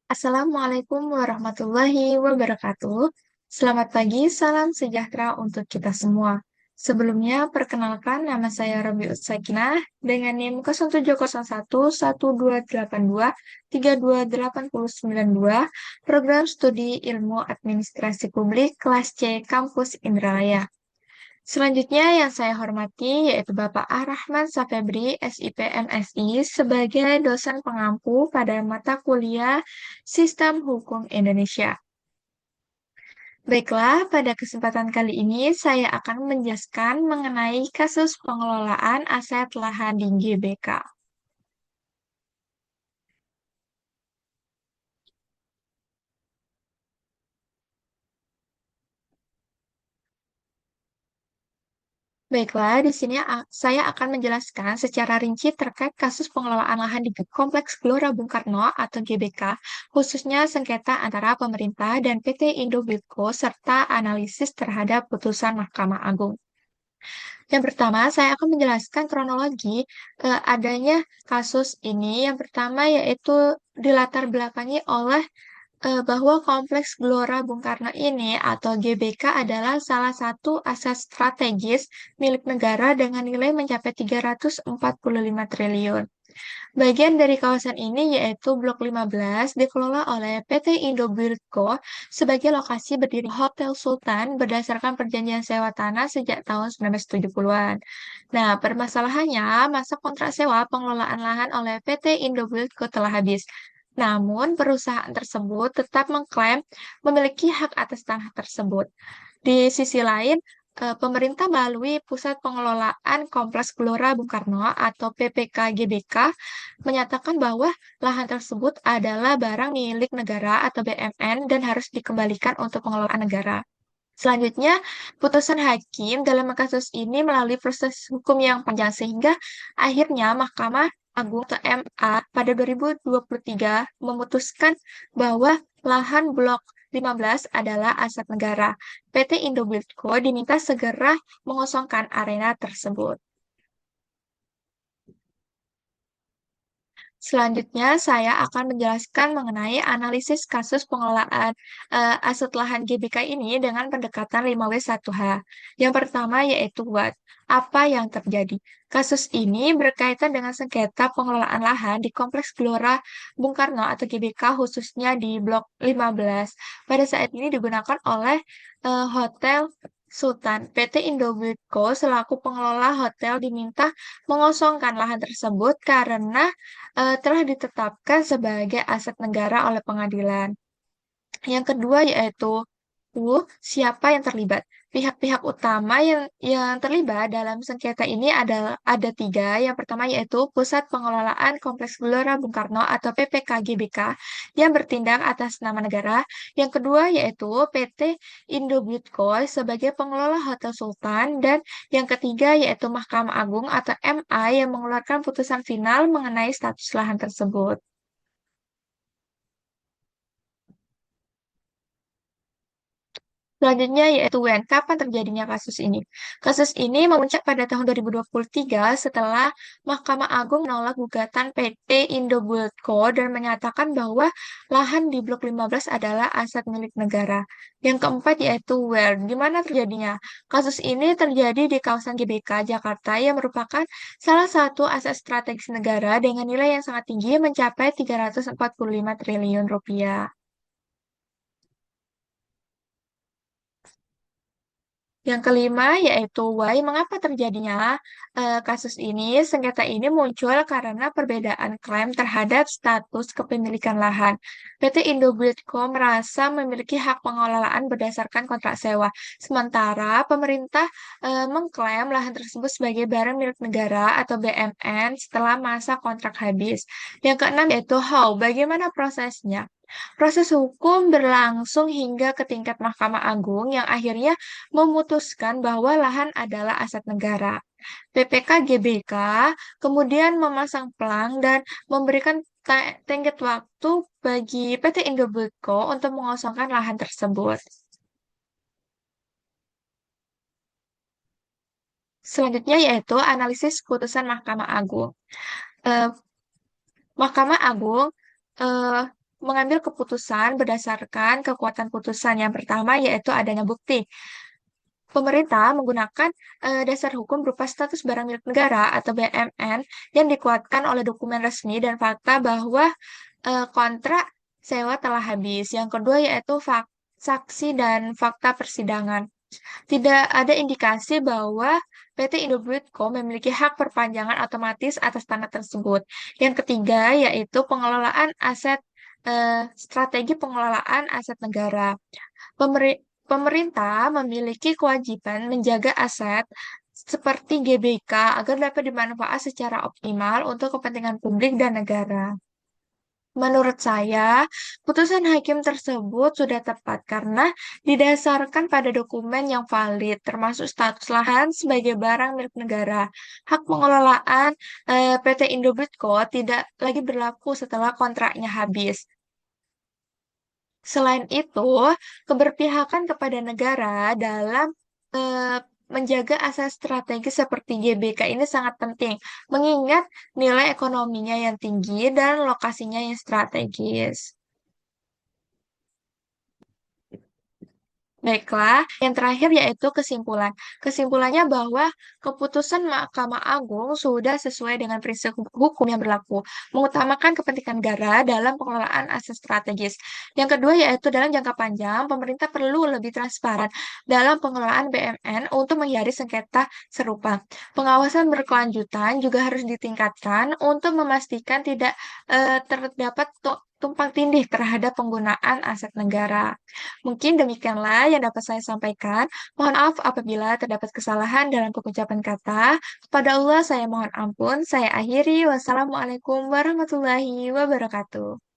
Assalamualaikum warahmatullahi wabarakatuh. Selamat pagi, salam sejahtera untuk kita semua. Sebelumnya, perkenalkan nama saya Rabiut Sakinah dengan NIM 07011282329892, Program Studi Ilmu Administrasi Publik kelas C Kampus Indralaya. Selanjutnya yang saya hormati yaitu Bapak Ar-Rahman Safebri, SIP MSI, sebagai dosen pengampu pada mata kuliah Sistem Hukum Indonesia. Baiklah, pada kesempatan kali ini saya akan menjelaskan mengenai kasus pengelolaan aset lahan di GBK. Baiklah, di sini saya akan menjelaskan secara rinci terkait kasus pengelolaan lahan di Kompleks Gelora Bung Karno atau GBK, khususnya sengketa antara pemerintah dan PT Indobuildco serta analisis terhadap putusan Mahkamah Agung. Yang pertama, saya akan menjelaskan kronologi adanya kasus ini. Yang pertama yaitu dilatar belakangi oleh bahwa Kompleks Gelora Bung Karno ini atau GBK adalah salah satu aset strategis milik negara dengan nilai mencapai 345 triliun. Bagian dari kawasan ini yaitu Blok 15 dikelola oleh PT Indobuildco sebagai lokasi berdiri Hotel Sultan berdasarkan perjanjian sewa tanah sejak tahun 1970-an. Nah, permasalahannya masa kontrak sewa pengelolaan lahan oleh PT Indobuildco telah habis. Namun, perusahaan tersebut tetap mengklaim memiliki hak atas tanah tersebut. Di sisi lain, pemerintah melalui Pusat Pengelolaan Kompleks Gelora Bung Karno atau PPK GBK menyatakan bahwa lahan tersebut adalah barang milik negara atau BMN dan harus dikembalikan untuk pengelolaan negara. Selanjutnya, putusan hakim dalam kasus ini melalui proses hukum yang panjang sehingga akhirnya Mahkamah Agung atau MA pada 2023 memutuskan bahwa lahan Blok 15 adalah aset negara. PT Indobuildco diminta segera mengosongkan arena tersebut. Selanjutnya, saya akan menjelaskan mengenai analisis kasus pengelolaan aset lahan GBK ini dengan pendekatan 5W1H. Yang pertama yaitu what? Apa yang terjadi? Kasus ini berkaitan dengan sengketa pengelolaan lahan di Kompleks Gelora Bung Karno atau GBK khususnya di Blok 15. Pada saat ini digunakan oleh Hotel Sultan. PT Indobuildco selaku pengelola hotel diminta mengosongkan lahan tersebut karena telah ditetapkan sebagai aset negara oleh pengadilan. Yang kedua yaitu siapa yang terlibat. Pihak-pihak utama yang terlibat dalam sengketa ini ada tiga. Yang pertama yaitu Pusat Pengelolaan Kompleks Gelora Bung Karno atau PPKGBK yang bertindak atas nama negara. Yang kedua yaitu PT Indobuildco sebagai pengelola Hotel Sultan dan yang ketiga yaitu Mahkamah Agung atau MA yang mengeluarkan putusan final mengenai status lahan tersebut. Selanjutnya yaitu when. Kapan terjadinya kasus ini? Kasus ini memuncak pada tahun 2023 setelah Mahkamah Agung menolak gugatan PT Indobuildco dan menyatakan bahwa lahan di Blok 15 adalah aset milik negara. Yang keempat yaitu where. Di mana terjadinya? Kasus ini terjadi di kawasan GBK, Jakarta yang merupakan salah satu aset strategis negara dengan nilai yang sangat tinggi mencapai 345 triliun rupiah. Yang kelima yaitu why, mengapa terjadinya kasus ini? Sengketa ini muncul karena perbedaan klaim terhadap status kepemilikan lahan. PT Indobuildco merasa memiliki hak pengelolaan berdasarkan kontrak sewa, sementara pemerintah mengklaim lahan tersebut sebagai barang milik negara atau BMN setelah masa kontrak habis. Yang keenam yaitu how, bagaimana prosesnya? Proses hukum berlangsung hingga ke tingkat Mahkamah Agung yang akhirnya memutuskan bahwa lahan adalah aset negara. PPK GBK kemudian memasang pelang dan memberikan tenggat waktu bagi PT Indobuildco untuk mengosongkan lahan tersebut. Selanjutnya yaitu analisis putusan Mahkamah Agung. Eh, Mahkamah Agung eh, mengambil keputusan berdasarkan kekuatan putusan. Yang pertama yaitu adanya bukti. Pemerintah menggunakan dasar hukum berupa status barang milik negara atau BMN yang dikuatkan oleh dokumen resmi dan fakta bahwa kontrak sewa telah habis. Yang kedua yaitu saksi dan fakta persidangan. Tidak ada indikasi bahwa PT Indobuildco memiliki hak perpanjangan otomatis atas tanah tersebut. Yang ketiga yaitu pengelolaan aset strategi pengelolaan aset negara. Pemerintah memiliki kewajiban menjaga aset seperti GBK agar dapat dimanfaatkan secara optimal untuk kepentingan publik dan negara. Menurut saya, putusan hakim tersebut sudah tepat karena didasarkan pada dokumen yang valid, termasuk status lahan sebagai barang milik negara. Hak pengelolaan PT Indobuildco tidak lagi berlaku setelah kontraknya habis. Selain itu, keberpihakan kepada negara dalam eh, menjaga aset strategis seperti GBK ini sangat penting, mengingat nilai ekonominya yang tinggi dan lokasinya yang strategis. Baiklah, yang terakhir yaitu kesimpulan. Kesimpulannya bahwa keputusan Mahkamah Agung sudah sesuai dengan prinsip hukum yang berlaku, mengutamakan kepentingan negara dalam pengelolaan aset strategis. Yang kedua yaitu dalam jangka panjang, pemerintah perlu lebih transparan dalam pengelolaan BMN untuk menghindari sengketa serupa. Pengawasan berkelanjutan juga harus ditingkatkan untuk memastikan tidak terdapat tumpang tindih terhadap penggunaan aset negara. Mungkin demikianlah yang dapat saya sampaikan. Mohon maaf apabila terdapat kesalahan dalam pengucapan kata. Kepada Allah saya mohon ampun. Saya akhiri. Wassalamualaikum warahmatullahi wabarakatuh.